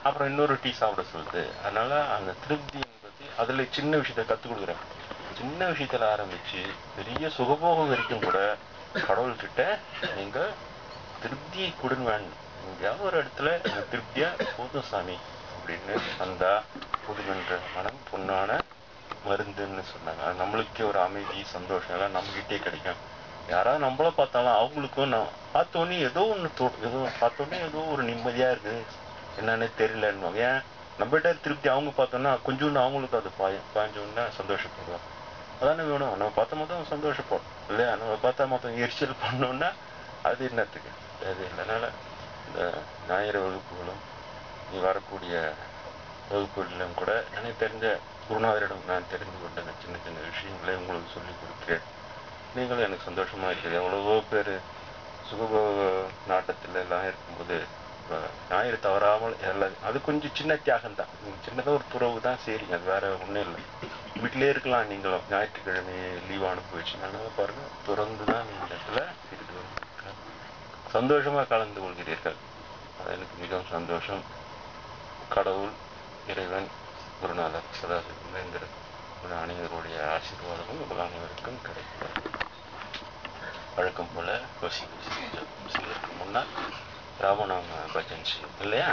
அப்புறம் இன்னொரு டீ சாப்பிட சொல்லுது. அதனால அந்த திருப்தி என்பது அதுல சின்ன விஷயத்த கற்றுக் கொடுக்குறேன். சின்ன விஷயத்துல ஆரம்பிச்சு பெரிய சுகபோகம் வரைக்கும் கூட கடவுள்கிட்ட நீங்க திருப்தியை கொடுங்க. எங்கேயாவது ஒரு இடத்துல இந்த திருப்தியா போதும் சாமி அப்படின்னு வந்தா புதுமென்ற மனம் பொண்ணான மருந்துன்னு சொன்னாங்க. அது நம்மளுக்கே ஒரு அமைதி சந்தோஷம் எல்லாம் நம்மகிட்டே கிடைக்கும். யாராவது நம்மள பார்த்தாலும் அவங்களுக்கும் நான் பார்த்தோன்னே ஏதோ ஒன்று ஏதோ பார்த்தோன்னே ஏதோ ஒரு நிம்மதியா இருக்கு, என்னன்னே தெரியலன்னு. ஏன் நம்மகிட்ட திருப்தி அவங்க பார்த்தோன்னா கொஞ்சோண்டு அவங்களுக்கு அது பாய்ஞ்சோன்னா சந்தோஷப்படுவோம். அதானே வேணும். நம்ம பார்த்த மொத்தம் சந்தோஷப்படும் இல்லையா? நம்ம பார்த்தா மொத்தம் எரிச்சல் பண்ணோம்னா அது என்னத்துக்கு? அது இல்லைனால இந்த ஞாயிறு வகுப்புகளும் நீ வரக்கூடிய வகுப்புகளிலும் கூட எனக்கு தெரிஞ்ச குருநாதரிடம் நான் தெரிந்து கொண்ட சின்ன சின்ன விஷயங்களை உங்களுக்கு சொல்லிக் கொடுக்கிறேன். நீங்களும் எனக்கு சந்தோஷமா இருக்குது. எவ்வளவோ பேர் சுகபோக நாட்டத்தில் எல்லாம் இருக்கும்போது ஞாயிறு தவறாமல் எல்லாம் அது கொஞ்சம் சின்ன தியாகம் தான், சின்னதாக ஒரு துறவு தான். சரிங்க, அது வேற ஒன்றும் இல்லை. வீட்டிலே இருக்கலாம். நீங்களும் ஞாயிற்றுக்கிழமை லீவ் அனுப்பிச்சுனால பாருங்க, தொடர்ந்து தான் நீங்கள் இடத்துல இது சந்தோஷமா கலந்து கொள்கிறீர்கள். அது எனக்கு மிகவும் சந்தோஷம். கடவுள், இறைவன், குருநாதர் சதாசிவ அனைவருடைய ஆசீர்வாதமும் உங்கள் அனைவருக்கும் கிடைக்கும். வழக்கம் போல கோசி செய்யறதுக்கு முன்னால் ராமநாம பஜன் செய்யும் இல்லையா?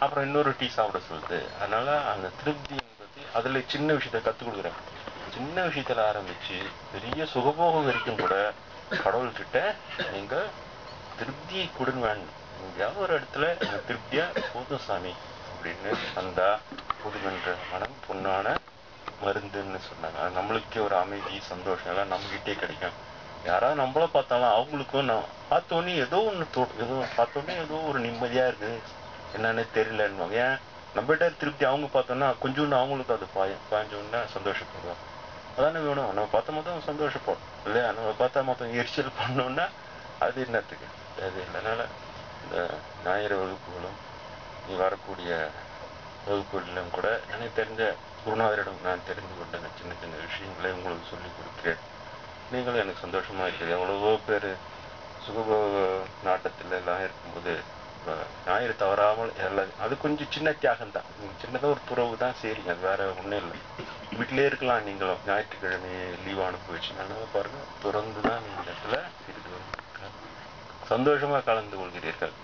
அப்புறம் இன்னொரு டீ சாப்பிட சொல்லுது. அதனால அந்த திருப்தி என்பது அதுல சின்ன விஷயத்த கற்றுக் கொடுக்குறேன். சின்ன விஷயத்துல ஆரம்பிச்சு பெரிய சுகபோகம் வரைக்கும் கூட கடவுள்கிட்ட நீங்க திருப்தியை கொடுங்க. எங்கேயாவது ஒரு இடத்துல இந்த திருப்தியா போதும் சாமி அப்படின்னு வந்தா புதுமென்ற மனம் பொண்ணான மருந்துன்னு சொன்னாங்க. அது நம்மளுக்கே ஒரு அமைதி சந்தோஷம் எல்லாம் நம்மகிட்டே கிடைக்கும். யாராவது நம்மள பார்த்தாலும் அவங்களுக்கும் நான் பார்த்தோன்னே ஏதோ ஒன்று ஏதோ பார்த்தோன்னே ஏதோ ஒரு நிம்மதியா இருக்கு, என்னன்னே தெரியலன்னு. ஏன் நம்மகிட்ட திருப்தி அவங்க பார்த்தோன்னா கொஞ்சோண்டு அவங்களுக்கு அது பாய்ஞ்சோன்னா சந்தோஷப்படுவோம். அதானே வேணும். நம்ம பார்த்த மொத்தம் சந்தோஷப்படும் இல்லையா? நம்ம பார்த்தா மொத்தம் எரிச்சல் பண்ணோம்னா அது என்னத்துக்கு? அது இல்லைனால இந்த ஞாயிறு வகுப்புகளும் நீ வரக்கூடிய வகுப்புகளிலும் கூட எனக்கு தெரிஞ்ச குருநாதரிடம் நான் தெரிந்து கொண்ட சின்ன சின்ன விஷயங்களை உங்களுக்கு சொல்லிக் கொடுக்கிறேன். நீங்களும் எனக்கு சந்தோஷமா இருக்குது. எவ்வளவோ பேர் சுகபோக நாட்டத்தில் எல்லாம் இருக்கும்போது ஞாயிறு தவறாமல் எல்லாம் அது கொஞ்சம் சின்ன தியாகம் தான், சின்னதாக ஒரு துறவு தான். சரிங்க, அது வேற ஒன்றும் இல்லை. வீட்டிலே இருக்கலாம். நீங்களும் ஞாயிற்றுக்கிழமை லீவ் அனுப்பிச்சுனால பாருங்க, தொடர்ந்து தான் நீங்கள் இடத்துல இது சந்தோஷமா கலந்து கொள்கிறீர்கள்.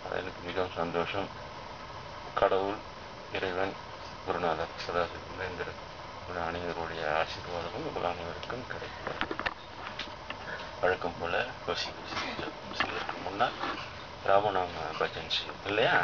அது எனக்கு மிகவும் சந்தோஷம். கடவுள், இறைவன், குருநாதர் சதாசிவ அனைவருடைய ஆசீர்வாதமும் உங்கள் அனைவருக்கும் கிடைக்கும். வழக்கம் போல கோசி செய்யறதுக்கு முன்னால் ராமநாம பஜன் செய்யும் இல்லையா?